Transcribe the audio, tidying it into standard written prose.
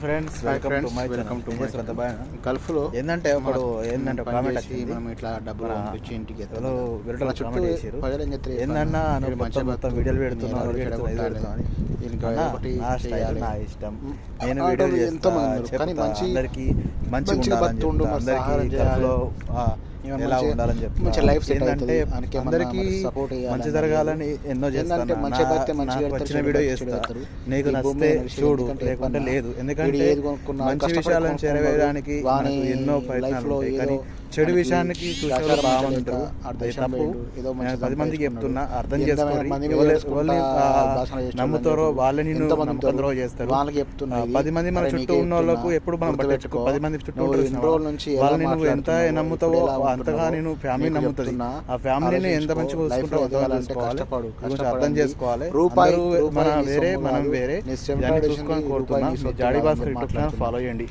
Friends welcome to my Gulf లో ఏంటంటే comment వచ్చి మనం ఇట్లా డబ్బులు పంపించి ఇంటికి ఏందన్నా మొత్తం వీడియోలు పెడుతున్నాను నా ఇష్టం నేను వీడియోలు చేస్తాను మంచిగా ఎలా ఉండాలని చెప్పి మంచి లైఫ్ ఏంటంటే అందరికీ మంచి జరగాలని ఎన్నో చేస్తాను వచ్చిన వీడియో చేస్తారు నీకు నచ్చితే చూడు లేకుంటే లేదు ఎందుకంటే మంచి విషయాలను చేరవేయడానికి ఎన్నో ప్రయత్నాలు ఉంటాయి కానీ చెడు విషయానికి చూసేవాళ్ళు బాగుంటారు అది తప్పు 10 మందికి చెప్తున్నా అర్థం చేసుకోవాలి ఎవరిని నమ్ముతారో వాళ్ళని నమ్ముతారో చేస్తారు 10 మంది మన చుట్టూ ఉన్న వాళ్ళకు ఎప్పుడు మనం పట్టించుకో 10 మంది చుట్టూ వాళ్ళని నువ్వు ఎంత నమ్ముతావో అంతగా నేను ఫ్యామిలీ నమ్ముతుంది ఆ ఫ్యామిలీని ఎంత మంచిగా చూసుకోవాలి అర్థం చేసుకోవాలి మన వేరే మనం వేరే చూసుకొని కోరుతున్నాం జాడీ భాస్కర్ యూట్యూబ్ ఛానల్ ఫాలో చేయండి.